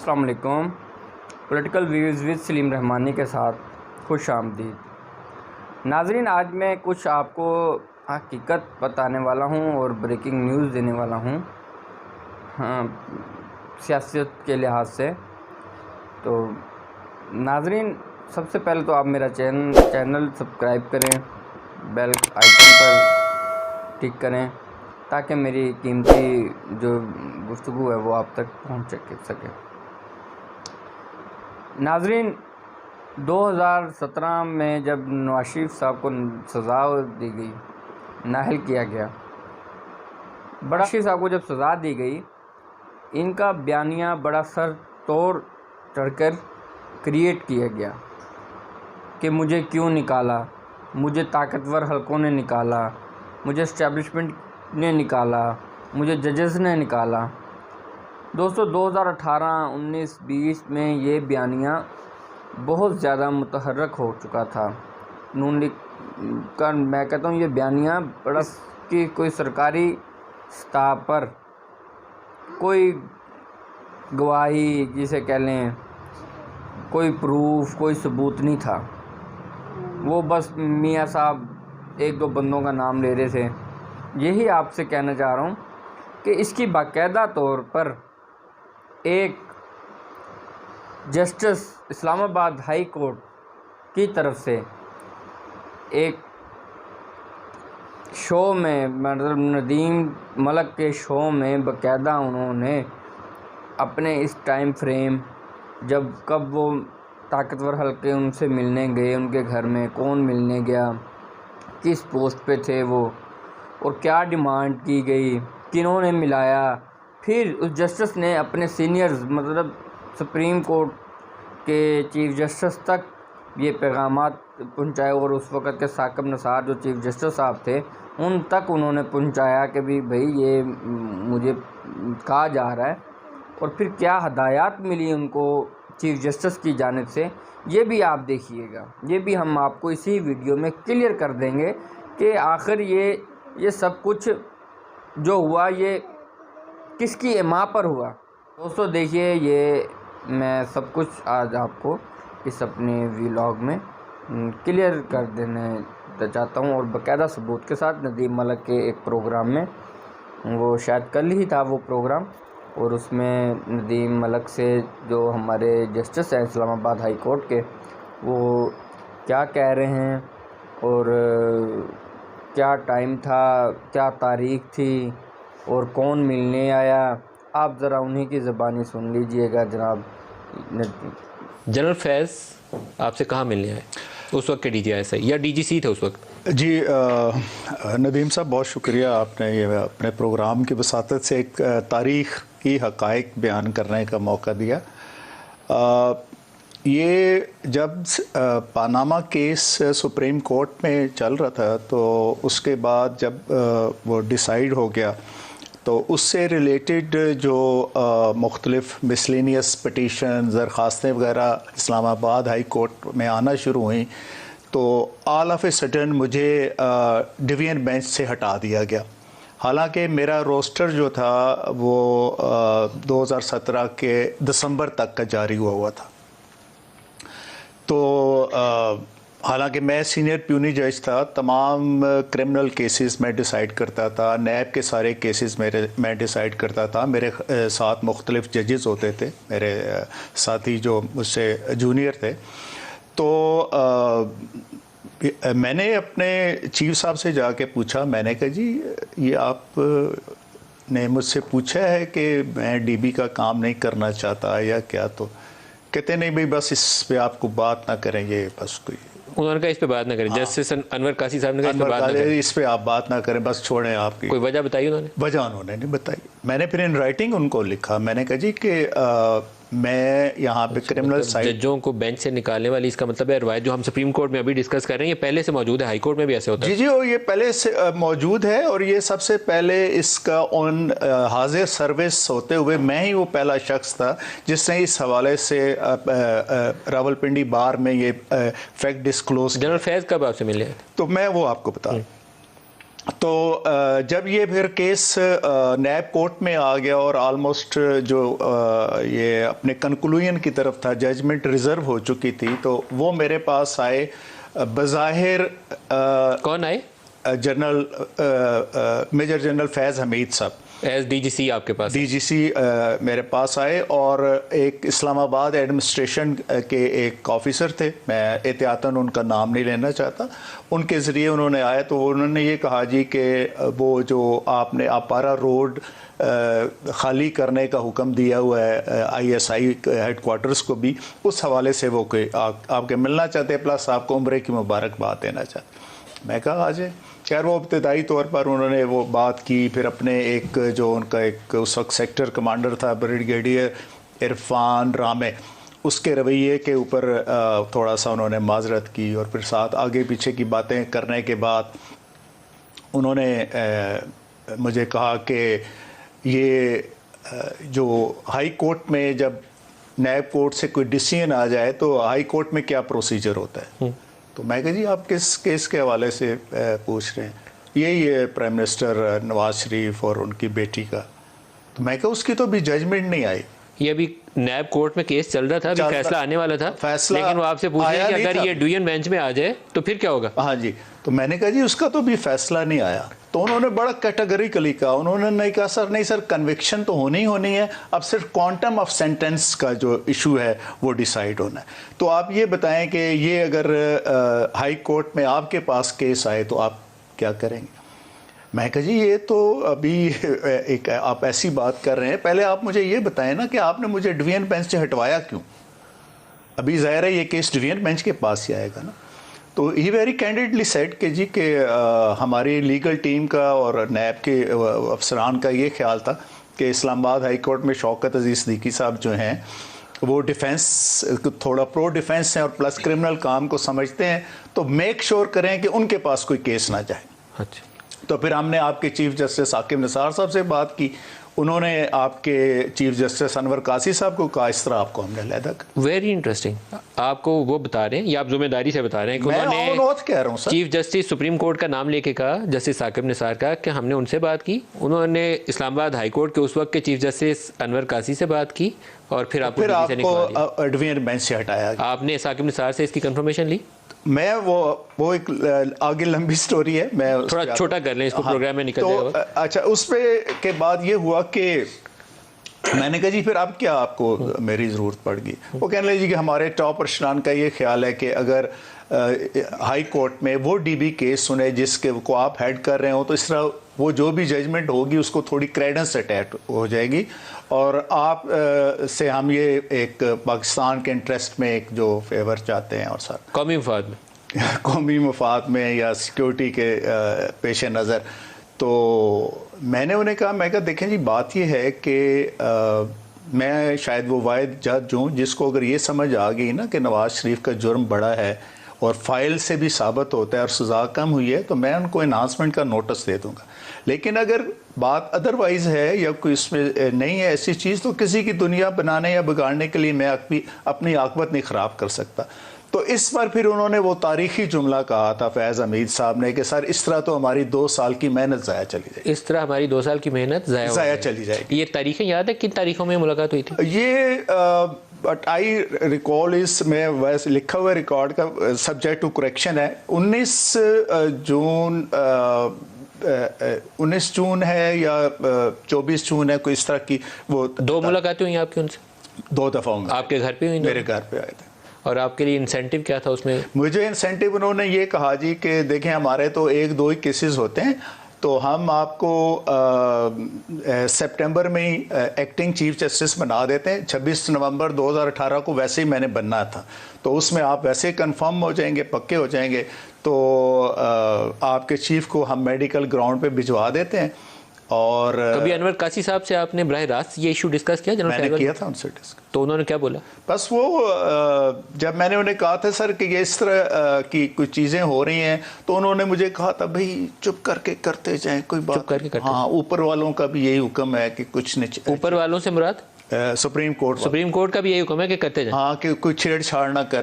अस्सलाम वालेकुम। Political views with Salim Rahmani के साथ खुश आमदीद। नाज़रीन, आज मैं कुछ आपको हकीकत बताने वाला हूँ और ब्रेकिंग न्यूज़ देने वाला हूँ सियासत के लिहाज से। तो नाज़रीन, सबसे पहले तो आप मेरा चैनल सब्सक्राइब करें, बेल आइकन पर टिक करें ताकि मेरी कीमती जो गुफ्तगू है वो आप तक पहुँच सके। नाज़रीन, 2017 में जब नवाज शरीफ साहब को सज़ा दी गई, नाअहल किया गया, बड़ा शरीफ साहब को जब सज़ा दी गई, इनका बयानिया बड़ा सर तोड़ चढ़कर क्रिएट किया गया कि मुझे क्यों निकाला, मुझे ताकतवर हलकों ने निकाला, मुझे इस्टेब्लिशमेंट ने निकाला, मुझे जजेस ने निकाला। दोस्तों, 2018, 19, 20 में ये बयानिया बहुत ज़्यादा मुतहर्रक हो चुका था। नून लीग का मैं कहता हूँ ये बयानिया बड़ा कि कोई सरकारी सतह पर कोई गवाही जिसे कह लें, कोई प्रूफ, कोई सबूत नहीं था। वो बस मियाँ साहब एक दो बंदों का नाम ले रहे थे। यही आपसे कहना चाह रहा हूँ कि इसकी बाकायदा तौर पर एक जस्टिस इस्लामाबाद हाई कोर्ट की तरफ से एक शो में, मतलब नदीम मलक के शो में बाकायदा उन्होंने अपने इस टाइम फ्रेम कब वो ताकतवर हल्के उनसे मिलने गए, उनके घर में कौन मिलने गया, किस पोस्ट पे थे वो और क्या डिमांड की गई, किन्होंने मिलाया। फिर उस जस्टिस ने अपने सीनियर्स, मतलब सुप्रीम कोर्ट के चीफ जस्टिस तक ये पैगामात पहुंचाए और उस वक़्त के साकिब निसार जो चीफ जस्टिस साहब थे उन तक उन्होंने पहुंचाया कि भाई ये मुझे कहा जा रहा है। और फिर क्या हदायत मिली उनको चीफ जस्टिस की जानिब से, ये भी आप देखिएगा। ये भी हम आपको इसी वीडियो में क्लियर कर देंगे कि आखिर ये सब कुछ जो हुआ ये किसकी इमा पर हुआ। दोस्तों देखिए, ये मैं सब कुछ आज आपको इस अपने व्लॉग में क्लियर कर देने चाहता हूँ और बाकायदा सबूत के साथ। नदीम मलक के एक प्रोग्राम में, वो शायद कल ही था वो प्रोग्राम, और उसमें नदीम मलक से जो हमारे जस्टिस हैं इस्लामाबाद हाई कोर्ट के, वो क्या कह रहे हैं और क्या टाइम था, क्या तारीख़ थी और कौन मिलने आया, आप ज़रा उन्हीं की ज़बानी सुन लीजिएगा जनाब। जनरल फैज़ आपसे कहाँ मिलने आए उस वक्त के DGI या DGC थे उस वक्त? जी नदीम साहब, बहुत शुक्रिया, आपने ये अपने प्रोग्राम की वसातत से एक तारीख़ी हक़ाइक़ बयान करने का मौका दिया। ये जब पानामा केस सुप्रीम कोर्ट में चल रहा था, तो उसके बाद जब वो डिसाइड हो गया, तो उससे रिलेटेड जो मुख्तलिफ़ मिसलेनियस पटिशन, दरख्वास्तें वगैरह इस्लामाबाद हाई कोर्ट में आना शुरू हुई, तो ऑल ऑफ ए सडन मुझे डिवीज़न बेंच से हटा दिया गया। हालांकि मेरा रोस्टर जो था वो 2017 के दिसंबर तक का जारी हुआ था। तो हालांकि मैं सीनियर प्यूनी जज था, तमाम क्रिमिनल केसेस में डिसाइड करता था, नैब के सारे केसेस मैं डिसाइड करता था। मेरे साथ मुख्तलिफ जजेस होते थे, मेरे साथी जो मुझसे जूनियर थे। तो मैंने अपने चीफ साहब से जाके पूछा, मैंने कहा जी ये आप ने मुझसे पूछा है कि मैं DB का काम नहीं करना चाहता या क्या? तो कहते नहीं भाई, बस इस पे आपको बात ना करें, ये बस कोई, उन्होंने कहा इस पे बात ना करें। जस्टिस अनवर कासी साहब ने कहा इस पे आप बात ना करें, बस छोड़ें। आपकी कोई वजह बताई उन्होंने? वजह उन्होंने नहीं बताई। मैंने फिर इन राइटिंग उनको लिखा, मैंने कहा जी कि मैं यहाँ पे क्रिमिनल साइड, जजों को बेंच से निकालने वाली, इसका मतलब है रवायत जो हम सुप्रीम कोर्ट में अभी डिस्कस कर रहे हैं, ये पहले से मौजूद है, हाई कोर्ट में भी ऐसे होता है? जी, और ये पहले से मौजूद है, और ये सबसे पहले इसका ऑन हाजिर सर्विस होते हुए मैं ही वो पहला शख्स था जिसने इस हवाले से रावलपिंडी बार में ये फैक्ट डिस्क्लोज। जनरल फैज़ कब आपसे मिले? तो मैं वो आपको बता, तो जब ये फिर केस नैब कोर्ट में आ गया और ऑलमोस्ट जो ये अपने कंक्लूजन की तरफ था, जजमेंट रिजर्व हो चुकी थी, तो वो मेरे पास आए बज़ाहिर। कौन आए? मेजर जनरल फैज़ हमीद साहब एज डीजीसी आपके पास? डीजीसी मेरे पास आए, और एक इस्लामाबाद एडमिनिस्ट्रेशन के एक ऑफिसर थे, मैं एहतियातन उनका नाम नहीं लेना चाहता, उनके ज़रिए उन्होंने आया। तो उन्होंने ये कहा जी कि वो जो आपने अपारा रोड खाली करने का हुक्म दिया हुआ है आईएसआई हेडक्वार्टर्स को भी, उस हवाले से वो आपके मिलना चाहते हैं, प्लस आपको उम्रे की मुबारकबाद देना चाहते। मैं कहा आ जाए। खैर वो इब्तदाई तौर पर उन्होंने वो बात की, फिर अपने एक जो उनका एक उस वक्त सेक्टर कमांडर था ब्रिगेडियर इरफान रामे, उसके रवैये के ऊपर थोड़ा सा उन्होंने माजरत की, और फिर साथ आगे पीछे की बातें करने के बाद उन्होंने मुझे कहा कि ये जो हाई कोर्ट में जब नैब कोर्ट से कोई डिसीजन आ जाए तो हाई कोर्ट में क्या प्रोसीजर होता है। तो मैं कहा जी आप किस केस के हवाले से पूछ रहे हैं? यही है प्राइम मिनिस्टर नवाज शरीफ और उनकी बेटी का। तो मैं कहा उसकी तो अभी जजमेंट नहीं आई, ये अभी नैब कोर्ट में केस चल रहा था, अभी फैसला आने वाला था, फैसला लेकिन वो आपसे पूछ रहे हैं कि अगर ये डिवीजन बेंच में आ जाए तो फिर क्या होगा? हाँ जी। तो मैंने कहा जी उसका तो अभी फैसला नहीं आया। तो उन्होंने बड़ा कैटेगरिकली कहा, उन्होंने नहीं कहा सर, नहीं सर, कन्विक्शन तो होनी ही होनी है, अब सिर्फ क्वांटम ऑफ सेंटेंस का जो इशू है वो डिसाइड होना है। तो आप ये बताएं कि ये अगर हाई कोर्ट में आपके पास केस आए तो आप क्या करेंगे? मैं कहा जी ये तो अभी एक आप ऐसी बात कर रहे हैं, पहले आप मुझे ये बताएं ना कि आपने मुझे डिवीजन बेंच से हटवाया क्यों? अभी ज़ाहिर है ये केस डिवीजन बेंच के पास ही आएगा ना। तो ही वेरी कैंडिडली सेड कि जी कि हमारी लीगल टीम का और नैब के अफसरान का ये ख्याल था कि इस्लामाबाद हाई कोर्ट में शौकत अजीज़ सिद्दीकी साहब जो हैं वो डिफेंस थोड़ा प्रो डिफेंस हैं और प्लस क्रिमिनल काम को समझते हैं, तो मेक श्योर करें कि उनके पास कोई केस ना जाए। अच्छा। तो फिर हमने आपके चीफ जस्टिस साकिब निसार साहब से बात की, उन्होंने आपके चीफ जस्टिस अनवर कासी साहब को कहा, इस तरह आपको हमने अलहदा कर। Very interesting. आपको वो बता रहे हैं या आप जिम्मेदारी से बता रहे हैं कि उन्होंने कह रहा हूँ sir, chief justice supreme court का नाम लेके कहा, जस्टिस साकिब निसार का, कि हमने उनसे बात की, उन्होंने इस्लामाबाद हाई कोर्ट के उस वक्त के चीफ जस्टिस अनवर कासी से बात की, और फिर आपको डिवीजन बेंच से हटाया। आपने साकिब निसार से इसकी कंफर्मेशन ली? मैं वो एक आगे लंबी स्टोरी है, मैं थोड़ा छोटा कर लें इसको। हाँ, प्रोग्राम में निकल तो अच्छा, उस पे के बाद ये हुआ कि मैंने कहा जी फिर अब क्या आपको मेरी ज़रूरत पड़ गई? वो कहने लगे जी कि हमारे टॉप अर्शनान का ये ख्याल है कि अगर हाई कोर्ट में वो डीबी केस सुने जिसके को आप हेड कर रहे हो, तो इस तरह वो जो भी जजमेंट होगी उसको थोड़ी क्रेडेंस अटैच हो जाएगी, और आप से हम ये एक पाकिस्तान के इंटरेस्ट में एक जो फेवर चाहते हैं, और सर कौमी मफाद में कौमी मफाद में या सिक्योरिटी के पेश नज़र। तो मैंने उन्हें कहा, मैं कहा देखें जी बात ये है कि मैं शायद वो वाहिद जज हूँ जिसको अगर ये समझ आ गई ना कि नवाज शरीफ का जुर्म बड़ा है और फाइल से भी साबित होता है और सज़ा कम हुई है, तो मैं उनको इन्हांसमेंट का नोटिस दे दूंगा। लेकिन अगर बात अदरवाइज़ है या कोई इसमें नहीं है ऐसी चीज़, तो किसी की दुनिया बनाने या बिगाड़ने के लिए मैं अपनी आकबत नहीं ख़राब कर सकता। तो इस पर फिर उन्होंने वो तारीखी जुमला कहा था फैज़ हमीद साहब ने कि सर इस तरह तो हमारी 2 साल की मेहनत ज़ाया चली जाएगी। इस तरह हमारी 2 साल की मेहनत ज़ाया चली जाएगी। ये तारीखें याद है किन तारीखों में मुलाकात हुई थी? ये बट आई रिकॉल इसमें वैसे लिखा हुआ रिकॉर्ड का सब्जेक्ट टू करेक्शन है। 19 जून है या 24 जून है, कोई इस तरह की वो 2 मुलाकातें हुई आपकी उनसे? 2 दफ़ा होंगे। आपके घर पे हुई? मेरे घर पे आए थे। और आपके लिए इंसेंटिव क्या था उसमें? मुझे इंसेंटिव उन्होंने ये कहा जी कि देखें हमारे तो 1-2 ही केसेस होते हैं, तो हम आपको सितंबर में ही एक्टिंग चीफ जस्टिस बना देते हैं। 26 नवंबर 2018 को वैसे ही मैंने बनना था, तो उसमें आप वैसे ही कंफर्म हो जाएंगे, पक्के हो जाएंगे, तो आपके चीफ को हम मेडिकल ग्राउंड पे भिजवा देते हैं। और कभी अनवर कासी साहब से आपने बराह रास्त ये इशू डिस्कस किया? मैंने किया था उनसे डिस्कस। तो उन्होंने क्या बोला? बस वो जब मैंने उन्हें कहा था सर कि ये इस तरह की कुछ चीज़ें हो रही हैं, तो उन्होंने मुझे कहा था भाई चुप करके करते जाएं, कोई बात करके करते। हाँ, ऊपर वालों का भी यही हुक्म है कि कुछ नहीं। ऊपर वालों से मुराद सुप्रीम कोर्ट का भी यही हुक्म है कि करते जाएं। हाँ, कि कोई छेड़छाड़ ना कर।